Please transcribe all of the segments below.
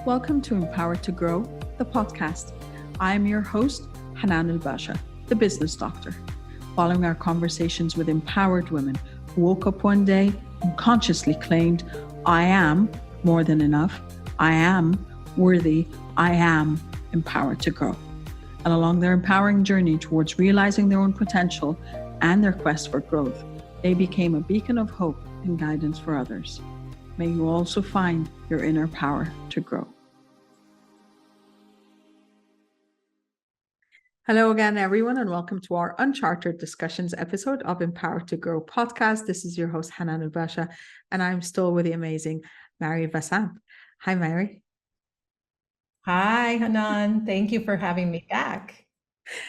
Welcome to Empowered to Grow, the podcast. I am your host, Hanan Basha, the business doctor. Following our conversations with empowered women who woke up one day and consciously claimed, I am more than enough, I am worthy, I am empowered to grow. And along their empowering journey towards realizing their own potential and their quest for growth, they became a beacon of hope and guidance for others. May you also find your inner power to grow. Hello again, everyone, and welcome to our Unchartered discussions episode of Empowered to Grow podcast. This is your host, Hanan Basha, and I'm still with the amazing Mari Vasan. Hi, Mari. Hi, Hanan. Thank you for having me back.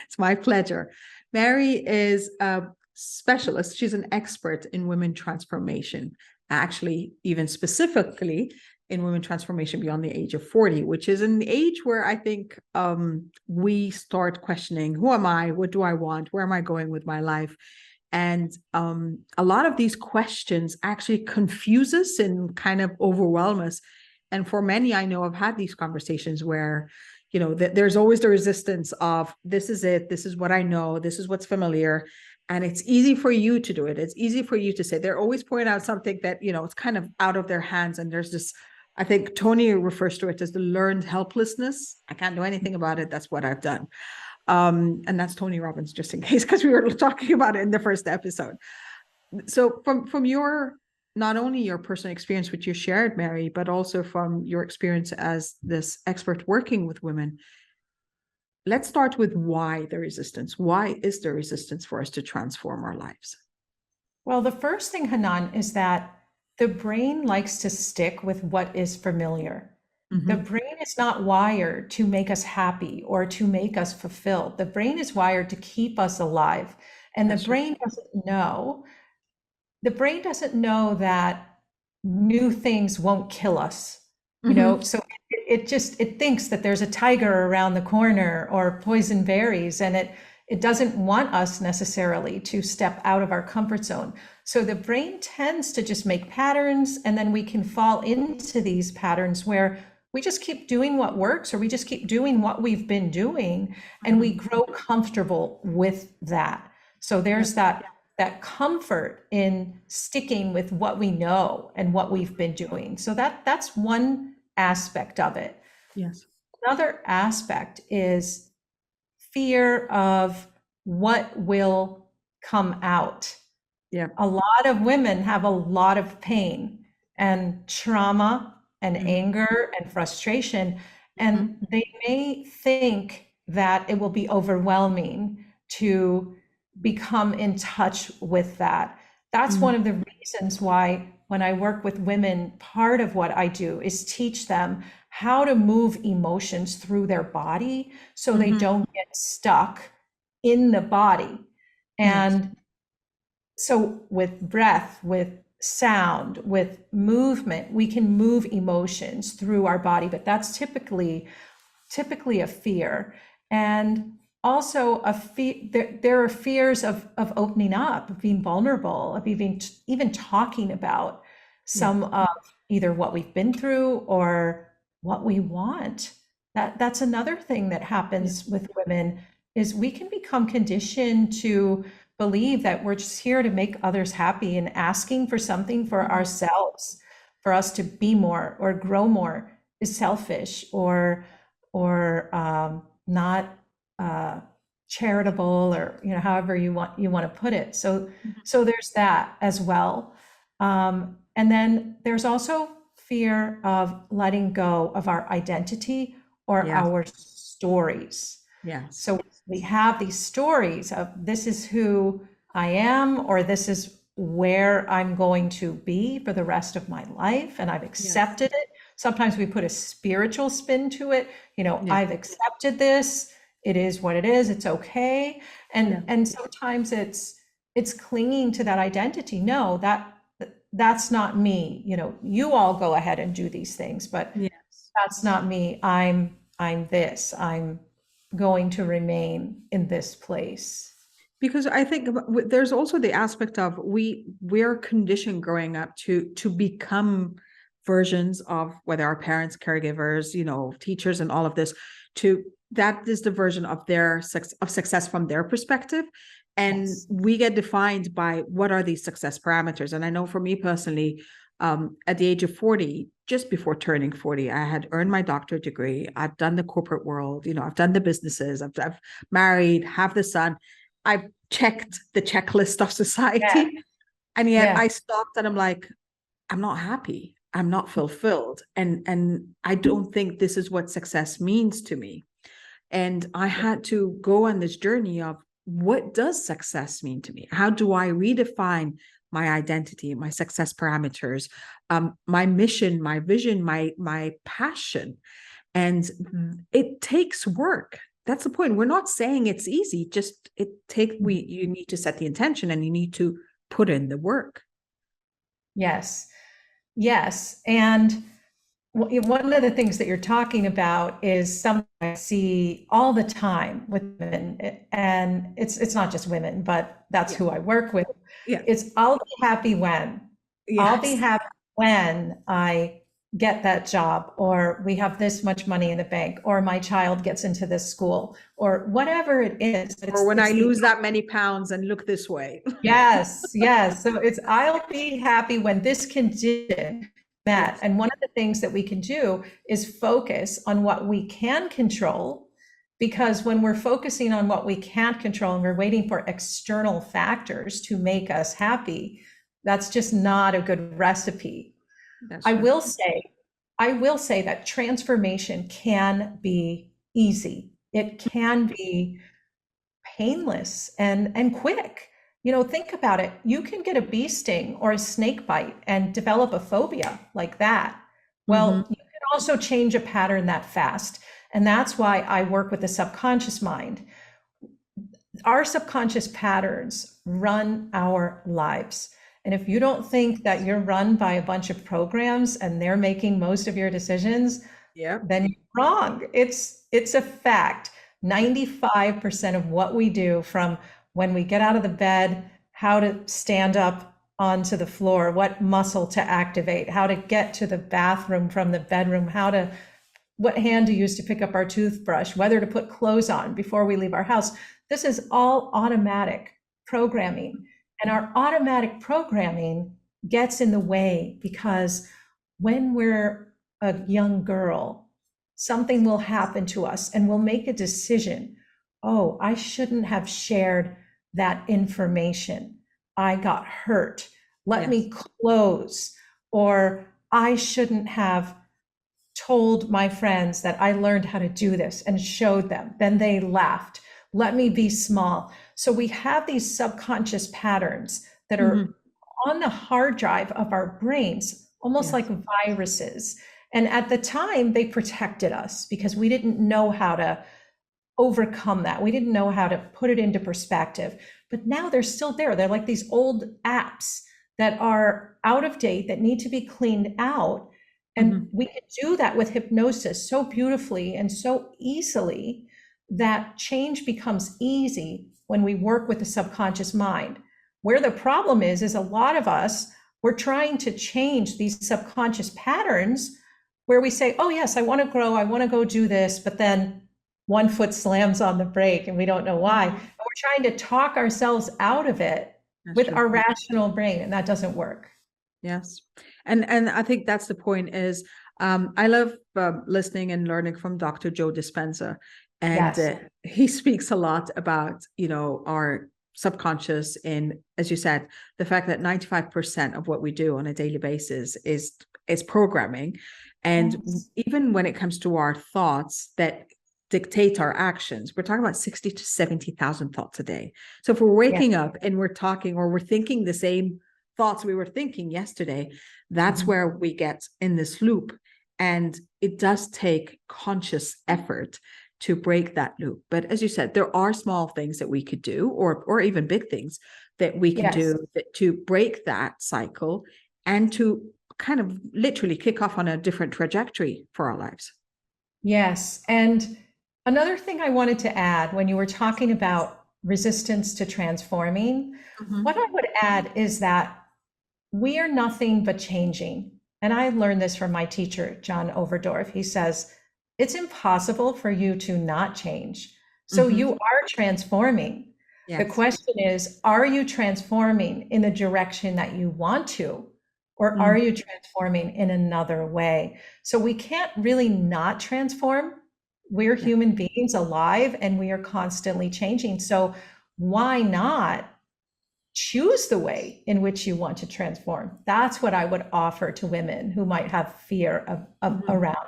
It's my pleasure. Mari is a specialist. She's an expert in women transformation, actually, even specifically in women transformation beyond the age of 40, which is an age where I think we start questioning, who am I? What do I want? Where am I going with my life? And a lot of these questions actually confuse us and kind of overwhelm us. And for many, I know I've had these conversations where, you know, there's always the resistance of, this is it, this is what I know, this is what's familiar. And it's easy for you to do it. It's easy for you to say. They're always pointing out something that, you know, it's kind of out of their hands. And there's this, I think Tony refers to it as the learned helplessness. I can't do anything about it. That's what I've done. And that's Tony Robbins, just in case, because we were talking about it in the first episode. So from your, not only your personal experience, which you shared, Mari, but also from your experience as this expert working with women, let's start with why the resistance. Why is there resistance for us to transform our lives? Well, the first thing, Hanan, is that the brain likes to stick with what is familiar. Mm-hmm. The brain is not wired to make us happy or to make us fulfilled. The brain is wired to keep us alive. And the brain doesn't know. The brain doesn't know that new things won't kill us. You know, so it thinks that there's a tiger around the corner or poison berries, and it doesn't want us necessarily to step out of our comfort zone. So the brain tends to just make patterns, and then we can fall into these patterns where we just keep doing what works, or we just keep doing what we've been doing, and we grow comfortable with that. So there's that comfort in sticking with what we know and what we've been doing. So that's one aspect of it. Yes. Another aspect is fear of what will come out. Yeah. A lot of women have a lot of pain and trauma and anger and frustration, and they may think that it will be overwhelming to become in touch with that. That's one of the reasons why when I work with women, part of what I do is teach them how to move emotions through their body so they don't get stuck in the body. And so with breath, with sound, with movement, we can move emotions through our body, but that's typically a fear. And also there are fears of opening up, of being vulnerable, of even talking about some of either what we've been through or what we want. That's another thing that happens with women, is we can become conditioned to believe that we're just here to make others happy, and asking for something for ourselves, for us to be more or grow more, is selfish or not charitable, or however you want to put it. So there's that as well. And then there's also fear of letting go of our identity or our stories. So we have these stories of, this is who I am, or this is where I'm going to be for the rest of my life, and I've accepted it. Sometimes we put a spiritual spin to it. I've accepted this. It is what it is. It's okay. And sometimes it's clinging to that identity. No, that's not me. You all go ahead and do these things, but that's not me. I'm this. I'm going to remain in this place. Because I think there's also the aspect of we're conditioned growing up to become versions of whether our parents, caregivers, teachers, and all of this, that is the version of their success from their perspective. And Yes. we get defined by what are these success parameters. And I know for me personally, at the age of 40, just before turning 40, I had earned my doctorate degree. I've done the corporate world, I've done the businesses, I've married, have the son. I've checked the checklist of society. Yeah. And yet Yeah. I stopped and I'm like, I'm not happy. I'm not fulfilled. And I don't think this is what success means to me. And I had to go on this journey of, what does success mean to me? How do I redefine my identity, my success parameters, my mission, my vision, my passion? And it takes work. That's the point. We're not saying it's easy. Just you need to set the intention and you need to put in the work. Yes. Yes. And one of the things that you're talking about is something I see all the time with women, and it's not just women, but that's who I work with. Yeah. It's I'll be happy when. Yes. I'll be happy when I get that job, or we have this much money in the bank, or my child gets into this school, or whatever it is. Or when I lose that many pounds and look this way. Yes, yes. So it's I'll be happy when this condition met. Yes. And one of the things that we can do is focus on what we can control, because when we're focusing on what we can't control and we're waiting for external factors to make us happy, that's just not a good recipe. I will say that transformation can be easy. It can be painless and quick. Think about it. You can get a bee sting or a snake bite and develop a phobia like that. Well, you can also change a pattern that fast. And that's why I work with the subconscious mind. Our subconscious patterns run our lives. And if you don't think that you're run by a bunch of programs and they're making most of your decisions, then you're wrong. It's a fact. 95% of what we do, from when we get out of the bed, how to stand up onto the floor, what muscle to activate, how to get to the bathroom from the bedroom, what hand to use to pick up our toothbrush, whether to put clothes on before we leave our house. This is all automatic programming. And our automatic programming gets in the way because when we're a young girl, something will happen to us and we'll make a decision. Oh, I shouldn't have shared that information. I got hurt. Let me close. Or I shouldn't have told my friends that I learned how to do this and showed them. Then they laughed. Let me be small. So we have these subconscious patterns that are on the hard drive of our brains, almost like viruses. And at the time, they protected us because we didn't know how to overcome that. We didn't know how to put it into perspective. But now they're still there. They're like these old apps that are out of date that need to be cleaned out. And we can do that with hypnosis so beautifully and so easily that change becomes easy when we work with the subconscious mind. Where the problem is a lot of us, we're trying to change these subconscious patterns where we say, oh yes, I want to grow, I want to go do this, but then one foot slams on the brake and we don't know why. And we're trying to talk ourselves out of it with our rational brain, and that doesn't work. Yes. And I think that's the point is, I love listening and learning from Dr. Joe Dispenza. And he speaks a lot about, our subconscious, and as you said, the fact that 95% of what we do on a daily basis is programming. And even when it comes to our thoughts that dictate our actions, we're talking about 60 to 70,000 thoughts a day. So if we're waking up and we're talking or we're thinking the same thoughts we were thinking yesterday, that's where we get in this loop. And it does take conscious effort to break that loop. But as you said, there are small things that we could do, or even big things that we can do to break that cycle and to kind of literally kick off on a different trajectory for our lives. Yes. And another thing I wanted to add, when you were talking about resistance to transforming, what I would add is that we are nothing but changing. And I learned this from my teacher, John Overdorf. He says, it's impossible for you to not change. So Mm-hmm. you are transforming. The Yes. question is, are you transforming in the direction that you want to, or are Mm. you transforming in another way? So we can't really not transform. We're Yeah. human beings alive and we are constantly changing. So why not choose the way in which you want to transform? That's what I would offer to women who might have fear of Mhm. around.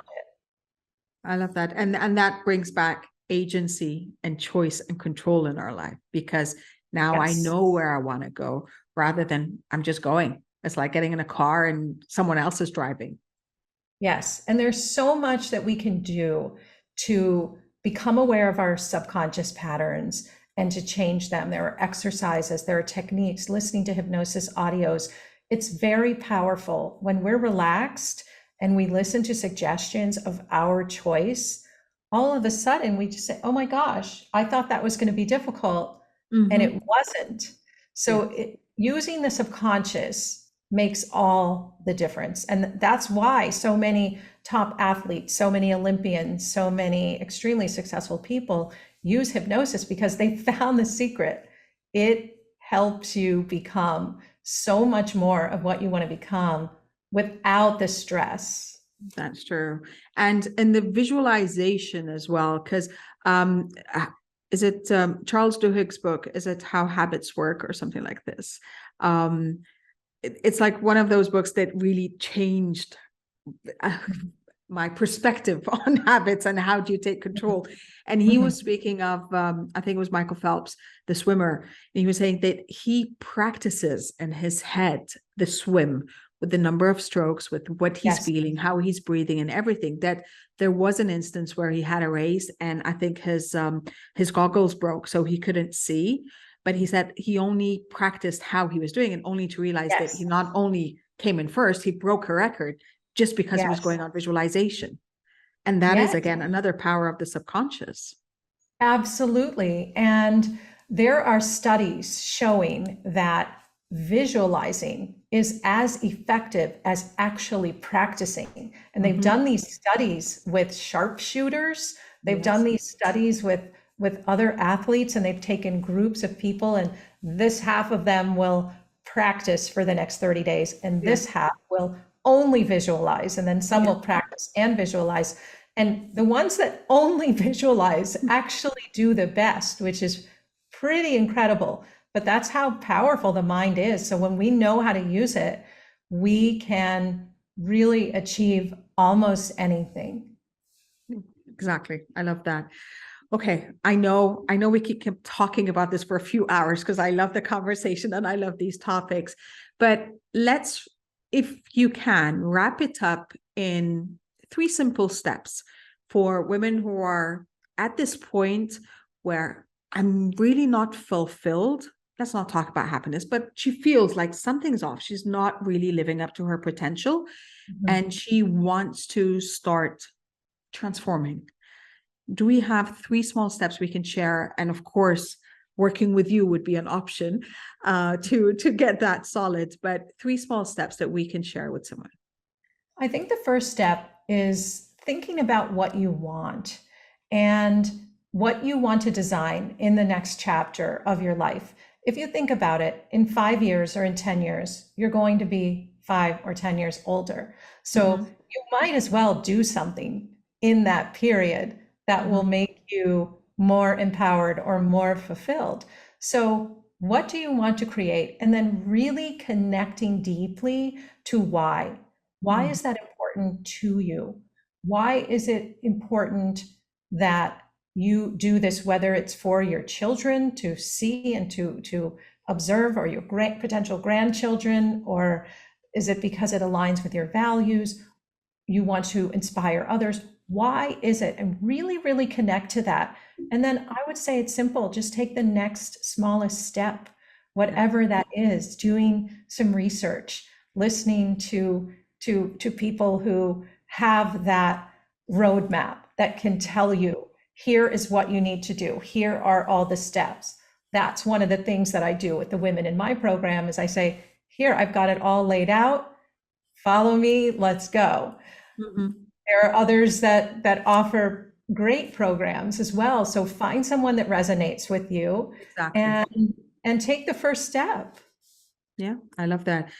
I love that. And that brings back agency and choice and control in our life, because now I Yes. know where I want to go rather than I'm just going. It's like getting in a car and someone else is driving. Yes. And there's so much that we can do to become aware of our subconscious patterns and to change them. There are exercises, there are techniques, listening to hypnosis audios. It's very powerful when we're relaxed and we listen to suggestions of our choice. All of a sudden, we just say, oh my gosh, I thought that was going to be difficult, and Mm-hmm. it wasn't. Yeah. So, using the subconscious makes all the difference. And that's why so many top athletes, so many Olympians, so many extremely successful people use hypnosis, because they found the secret. It helps you become so much more of what you want to become without the stress. That's true. And the visualization as well, because is it Charles Duhigg's book? Is it How Habits Work or something like this? Um, it's like one of those books that really changed uh, my perspective on habits and how do you take control. And he was Mhm. speaking of, I think it was Michael Phelps, the swimmer. And he was saying that he practices in his head the swim with the number of strokes, with what he's Yes. feeling, how he's breathing, and everything. That there was an instance where he had a race, and I think his goggles broke, so he couldn't see. But he said he only practiced how he was doing, and only to realize that he Yes. not only came in first, he broke a record just because he was Yes. going on visualization. And that is, Yes. again, another power of the subconscious. Absolutely. And there are studies showing that visualizing is as effective as actually practicing. And they've Mm-hmm. done these studies with sharpshooters. They've done Yes. these studies with other athletes, and they've taken groups of people, and this half of them will practice for the next 30 days, and Yeah. this half will only visualize, and then some Yeah. will practice and visualize. And the ones that only visualize actually do the best, which is pretty incredible. But that's how powerful the mind is. So when we know how to use it, we can really achieve almost anything. Exactly. I love that. Okay. I know we keep talking about this for a few hours because I love the conversation and I love these topics. But let's, if you can, wrap it up in three simple steps for women who are at this point where I'm really not fulfilled. Let's not talk about happiness, but she feels like something's off. She's not really living up to her potential, Mhm. and she wants to start transforming. Do we have three small steps we can share? And of course, working with you would be an option to get that solid, but three small steps that we can share with someone. I think the first step is thinking about what you want and what you want to design in the next chapter of your life. If you think about it, in 5 years or in 10 years, you're going to be 5 or 10 years older. So Mm-hmm. you might as well do something in that period that will Mm-hmm. make you more empowered or more fulfilled. So, what do you want to create? And then really connecting deeply to why. Why Mm-hmm. is that important to you? Why is it important that you do this, whether it's for your children to see and to observe, or your potential grandchildren, or is it because it aligns with your values? You want to inspire others. Why is it? And really, really connect to that. And then I would say it's simple. Just take the next smallest step, Yeah. whatever that is, doing some research, listening to people who have that roadmap that can tell you, here is what you need to do. Here are all the steps. That's one of the things that I do with the women in my program is I say, here, I've got it all laid out. follow me, let's go. Mhm. There are others that offer great programs as well. So find someone that resonates with you Exactly. and take the first step. Yeah, I love that.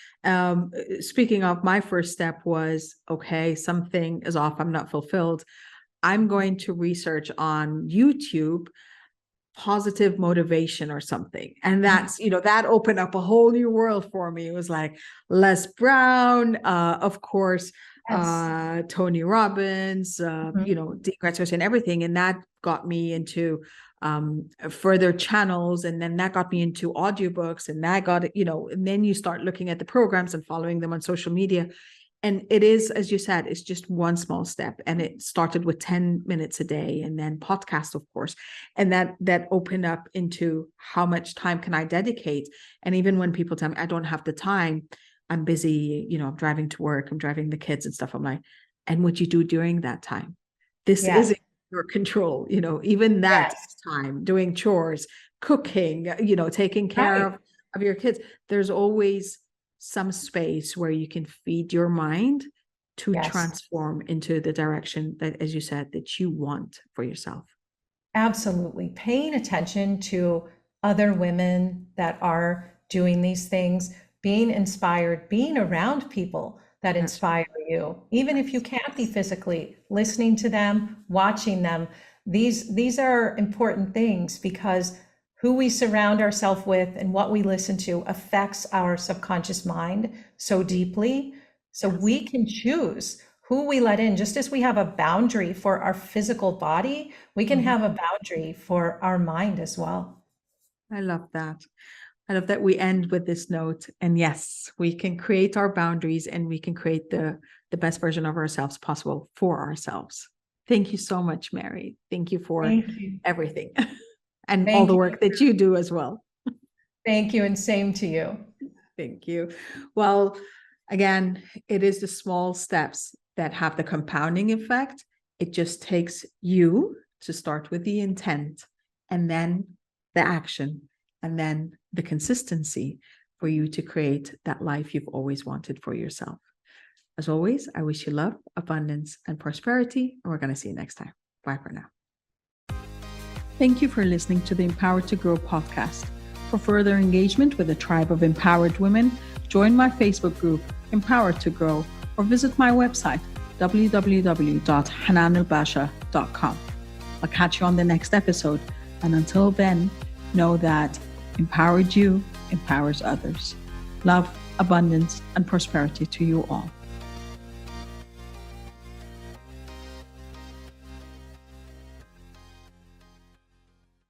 Speaking of, my first step was, okay, something is off. I'm not fulfilled. I'm going to research on YouTube positive motivation or something. And that's, that opened up a whole new world for me. It was like Les Brown, of course, Yes. Tony Robbins, Mhm. Dean Gratz and everything. And that got me into further channels. And then that got me into audiobooks, and that got, and then you start looking at the programs and following them on social media. And it is, as you said, it's just one small step. And it started with 10 minutes a day, and then podcast, of course. And that opened up into how much time can I dedicate. And even when people tell me I don't have the time, I'm busy, I'm driving to work, I'm driving the kids and stuff. I'm like, and what you do during that time, this is Yes. in your control, even that Yes. time, doing chores, cooking, taking care Right. of your kids. There's always some space where you can feed your mind to Yes. transform into the direction that, as you said, that you want for yourself. Absolutely. Paying attention to other women that are doing these things, being inspired, being around people that That's inspire you, even if you right. can't be physically listening to them, watching them. These are important things because who we surround ourselves with and what we listen to affects our subconscious mind so deeply. So Yes. we can choose who we let in. Just as we have a boundary for our physical body, we can have a boundary for our mind as well. I love that. I love that we end with this note. And yes, we can create our boundaries, and we can create the best version of ourselves possible for ourselves. Thank you so much, Mary. Thank you for Thank you. everything and all Thank the you. work that you do as well. Thank you. And same to you. Thank you. Well, again, it is the small steps that have the compounding effect. It just takes you to start with the intent, and then the action, and then the consistency for you to create that life you've always wanted for yourself. As always, I wish you love, abundance, and prosperity. And we're going to see you next time. Bye for now. Thank you for listening to the Empowered to Grow podcast. For further engagement with a tribe of empowered women, join my Facebook group, Empowered to Grow, or visit my website, www.hananulbasha.com. I'll catch you on the next episode. And until then, know that empowered you empowers others. Love, abundance, and prosperity to you all.